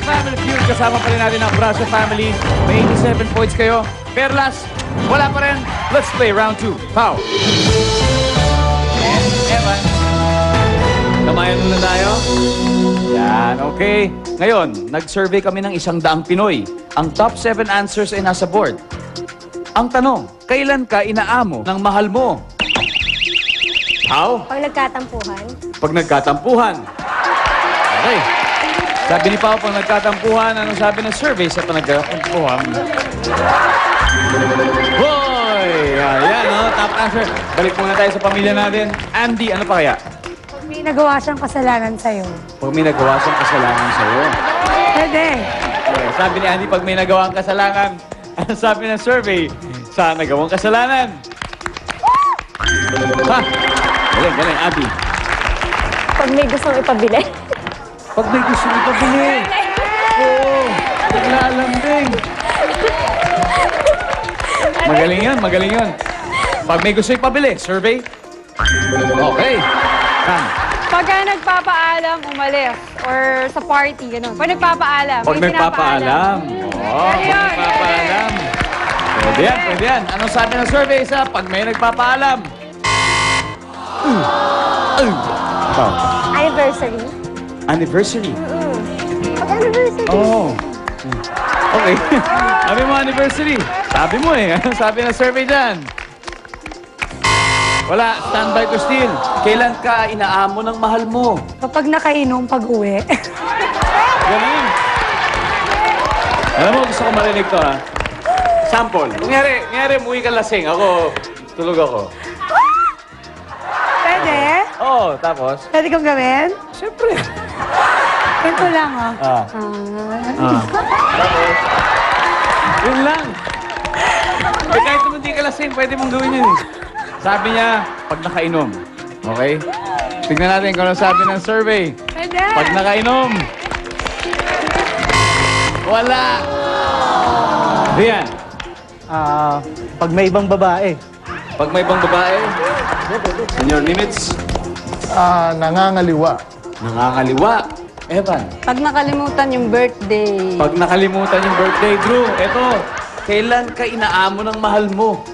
Family Feud. Kasama pa rin natin ang Brasio Family. May 87 points kayo. Perlas, wala pa rin. Let's play round 2. Pow! And Evan. Kamayan muna tayo. Yan, okay. Ngayon, nag-survey kami ng 100 Pinoy. Ang top 7 answers ay nasa board. Ang tanong, kailan ka inaamo ng mahal mo? How? Pag nagkatampuhan. Pag nagkatampuhan. Okay. Sabi ni Pao, pag nagkatampuhan, anong sabi ng survey sa pag nagkatampuhan? Hoy! Ayan, no? Top answer. Balik muna tayo sa pamilya natin. Andy, ano pa kaya? Pag may nagawa siyang kasalanan sa'yo. Pag may nagawa siyang kasalanan sa'yo. Pwede. Okay. Sabi ni Andy, pag may nagawang kasalanan, ano sabi ng survey? Sa nagawang kasalanan. Ha? Galing, galing, Abby. Pag may gustong ipabili. Pag may gusto mo pabili. Oo. Naglalambing. Magaling yun, magaling yun. Pag may gusto ipabili, survey. Okay. Kan. Pagka nagpapaalam, umalis. Or sa party, gano'n. Pag nagpapaalam. Pag may nagpapaalam. Oo, pag Pwede yun, nagpapaalam. Pwede yan, pwede yan. Anong sabi ng survey sa pag may nagpapaalam? Oh. Anniversary. Anniversary. Pag anniversary. Oh. Okay. Sabi mo anniversary. Sabi mo eh. Anong sabi ng survey dyan? Wala. Standby to steal. Kailan ka inaamo ng mahal mo? Kapag nakainom pag-uwi. Galing. Alam mo, gusto ko marinig to, ha? Sample. Kunyari, umuwi ka lasing. Ako, tulog ako. Pwede? Oo, tapos? Pwede kong gawin? Siyempre. Ito lang, oh. Tapos? Yun lang. Eh, kahit naman di ka lasing, pwede mong gawin yun. Sabi niya, pag nakainom. Okay? Tignan natin kung ano sabi ng survey. Pwede. Pag nakainom. Wala. Rian, Pag may ibang babae, pag may ibang babae, in your limits, nangangaliwa. nangangaliwa. Evan, Pag nakalimutan yung birthday. pag nakalimutan yung birthday, Drew, eto, kailan ka inaamo ng mahal mo?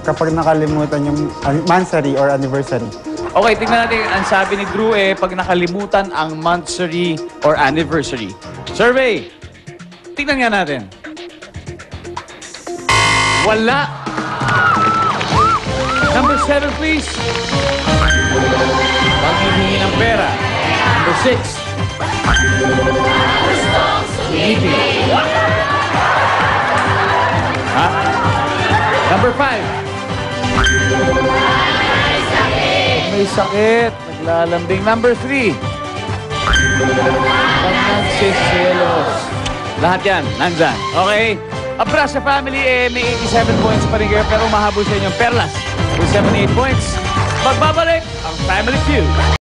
Kapag nakalimutan yung monthsary or anniversary. Okay, tingnan natin. Ang sabi ni Drew pag nakalimutan ang monthsary or anniversary. Survey! Tingnan nga natin. Wala. Number 7, please. Paghihingi ng pera. Number 6. Sleeping. Ha? Number 5. May sakit. Naglalambing. Number 3. Pag nagsiselos. Lahat yan. Nandyan. Okay. Abrasio Family, may 87 points pa rin kayo, pero mahabol sa inyong Perlas with 78 points. Magbabalik ang Family Feud.